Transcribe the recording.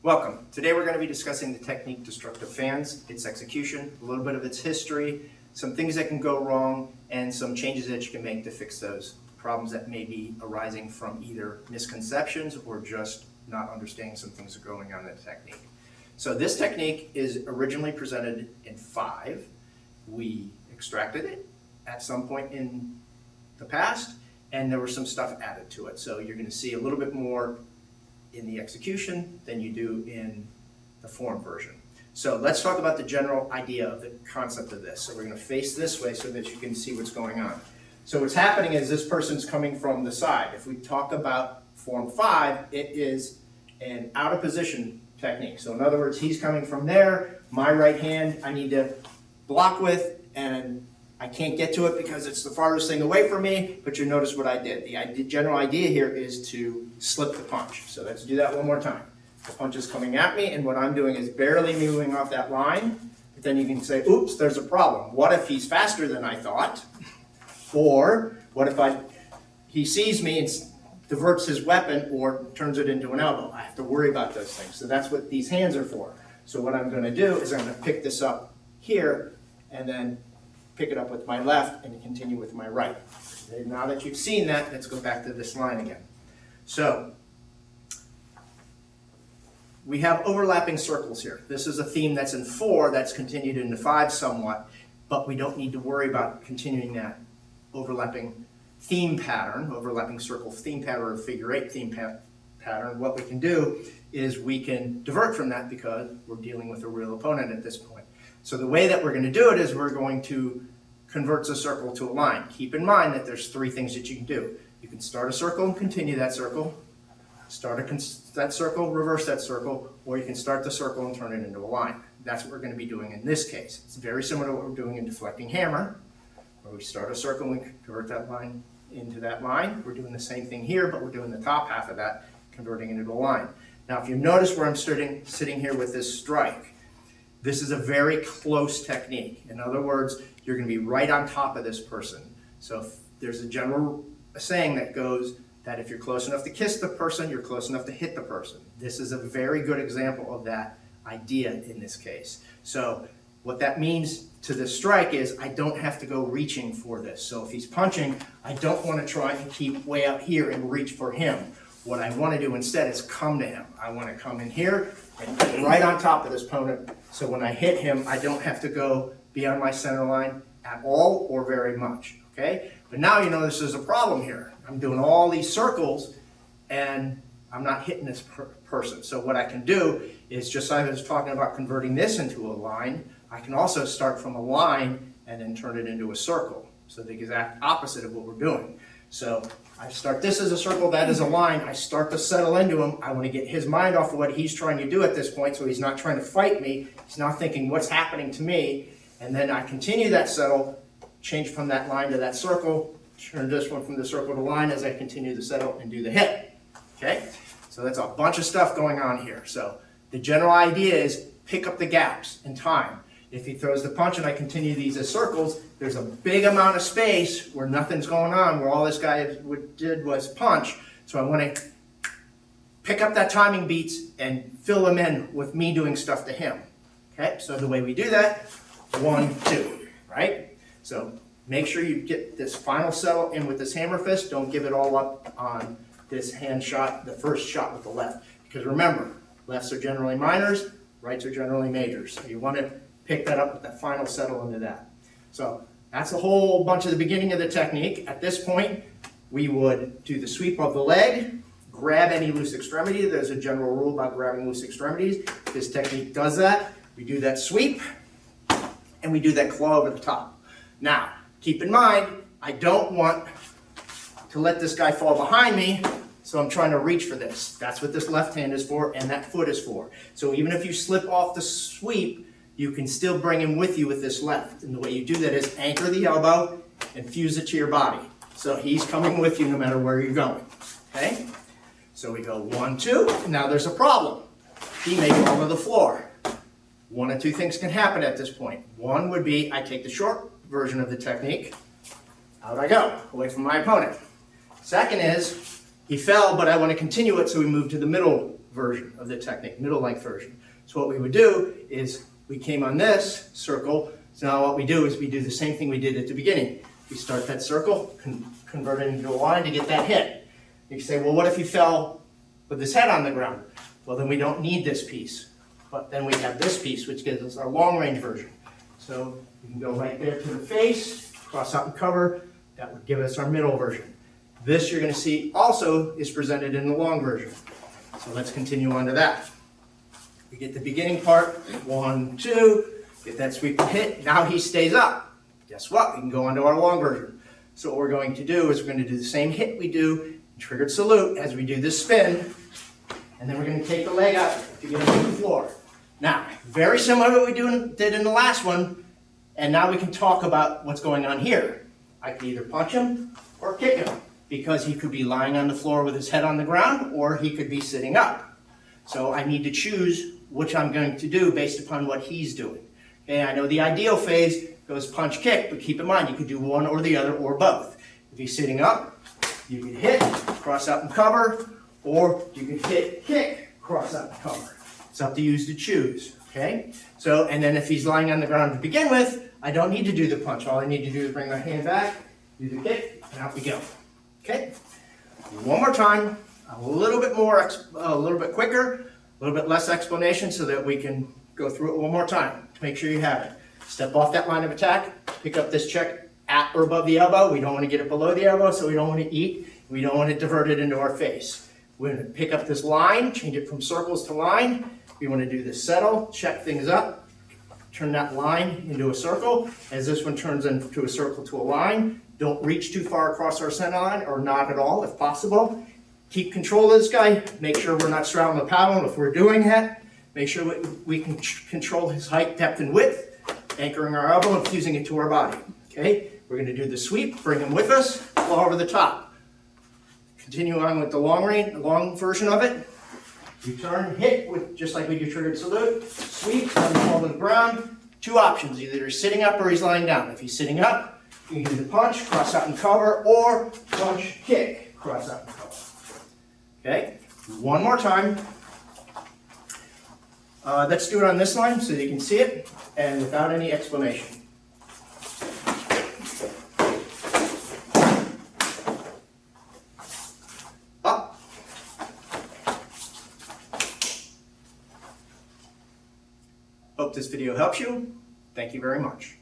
Welcome. Today we're going to be discussing the technique destructive fans, its execution, a little bit of its history, some things that can go wrong, and some changes that you can make to fix those problems that may be arising from either misconceptions or just not understanding some things that are going on in the technique. So this technique is originally presented in 5. We extracted it at some point in the past, and there was some stuff added to it. So you're going to see a little bit more in the execution than you do in the form version. So let's talk about the general idea of the concept of this. So we're going to face this way so that you can see what's going on. So what's happening is this person's coming from the side. If we talk about form 5, it is an out of position technique. So in other words, he's coming from there, my right hand I need to block with, and I can't get to it because it's the farthest thing away from me, but you notice what I did. The general idea here is to slip the punch. So let's do that one more time. The punch is coming at me, and what I'm doing is barely moving off that line, but then you can say, oops, there's a problem. What if he's faster than I thought? Or what if he sees me and diverts his weapon or turns it into an elbow? I have to worry about those things. So that's what these hands are for. So what I'm going to do is I'm going to pick this up here and then pick it up with my left and continue with my right. Okay, now that you've seen that, let's go back to this line again. So we have overlapping circles here. This is a theme that's in 4 that's continued into 5 somewhat, but we don't need to worry about continuing that overlapping theme pattern, overlapping circle theme pattern or figure 8 theme pattern. What we can do is we can divert from that because we're dealing with a real opponent at this point. So the way that we're going to do it is we're going to convert the circle to a line. Keep in mind that there's 3 things that you can do. You can start a circle and continue that circle, start that circle, reverse that circle, or you can start the circle and turn it into a line. That's what we're going to be doing in this case. It's very similar to what we're doing in deflecting hammer, where we start a circle and we convert that line into that line. We're doing the same thing here, but we're doing the top half of that, converting it into a line. Now, if you notice where I'm sitting here with this strike, this is a very close technique. In other words, you're going to be right on top of this person. So if there's a general saying that goes that if you're close enough to kiss the person, you're close enough to hit the person. This is a very good example of that idea in this case. So what that means to this strike is I don't have to go reaching for this. So if he's punching, I don't want to try and keep way out here and reach for him. What I want to do instead is come to him. I want to come in here and get right on top of this opponent, so when I hit him, I don't have to go beyond my center line at all or very much, okay? But now you notice there's a problem here. I'm doing all these circles, and I'm not hitting this person. So what I can do is, just like I was talking about converting this into a line, I can also start from a line and then turn it into a circle. So the exact opposite of what we're doing. So I start this as a circle, that is a line. I start to settle into him. I want to get his mind off of what he's trying to do at this point, so he's not trying to fight me. He's not thinking, what's happening to me? And then I continue that settle, change from that line to that circle, turn this one from the circle to line as I continue to settle and do the hit. Okay? So that's a bunch of stuff going on here. So the general idea is pick up the gaps in time. If he throws the punch and I continue these as circles, there's a big amount of space where nothing's going on, where all this guy did was punch. So I want to pick up that timing beats and fill them in with me doing stuff to him. Okay, so the way we do that, 1, 2, right? So make sure you get this final settle in with this hammer fist. Don't give it all up on this hand shot, the first shot with the left. Because remember, lefts are generally minors, rights are generally majors. So you want to pick that up with that final settle into that. So that's a whole bunch of the beginning of the technique. At this point, we would do the sweep of the leg, grab any loose extremity. There's a general rule about grabbing loose extremities. This technique does that. We do that sweep, and we do that claw over the top. Now, keep in mind, I don't want to let this guy fall behind me, so I'm trying to reach for this. That's what this left hand is for, and that foot is for. So even if you slip off the sweep, you can still bring him with you with this left. And the way you do that is anchor the elbow and fuse it to your body. So he's coming with you no matter where you're going. Okay? So we go 1, 2, and now there's a problem. He may fall to the floor. 1 of 2 things can happen at this point. One would be I take the short version of the technique. Out I go, away from my opponent. Second is he fell, but I want to continue it, so we move to the middle version of the technique, middle length version. So what we would do is we came on this circle. So now what we do is we do the same thing we did at the beginning. We start that circle, convert it into a line to get that hit. You say, well, what if he fell with his head on the ground? Well, then we don't need this piece. But then we have this piece, which gives us our long range version. So you can go right there to the face, cross out and cover. That would give us our middle version. This you're going to see also is presented in the long version. So let's continue on to that. We get the beginning part, 1, 2, get that sweep and hit. Now he stays up. Guess what? We can go on to our long version. So what we're going to do is we're going to do the same hit we do in triggered salute as we do this spin. And then we're going to take the leg out to get him to the floor. Now, very similar to what we did in the last one. And now we can talk about what's going on here. I can either punch him or kick him, because he could be lying on the floor with his head on the ground, or he could be sitting up. So I need to choose which I'm going to do based upon what he's doing. Okay, I know the ideal phase goes punch, kick, but keep in mind you could do one or the other or both. If he's sitting up, you can hit, cross out and cover, or you can hit, kick, cross out and cover. It's up to you to choose. Okay, so and then if he's lying on the ground to begin with, I don't need to do the punch. All I need to do is bring my hand back, do the kick, and out we go. Okay, one more time, a little bit quicker, a little bit less explanation so that we can go through it one more time to make sure you have it. Step off that line of attack, pick up this check at or above the elbow. We don't want to get it below the elbow, so we don't want to eat. We don't want to divert it into our face. We're going to pick up this line, change it from circles to line. We want to do this settle, check things up, turn that line into a circle. As this one turns into a circle to a line, don't reach too far across our center line, or not at all if possible. Keep control of this guy. Make sure we're not straddling the paddle. If we're doing that, make sure we can control his height, depth, and width, anchoring our elbow and fusing it to our body. Okay, we're going to do the sweep, bring him with us, flow over the top. Continue on with the long version of it. You turn, hit, with just like we do triggered salute, sweep, let him fall to the ground. Two options, either he's sitting up or he's lying down. If he's sitting up, you can do the punch, cross out and cover, or punch, kick, cross out and cover. Okay, one more time. Let's do it on this line so you can see it and without any explanation. Up. Hope this video helps you. Thank you very much.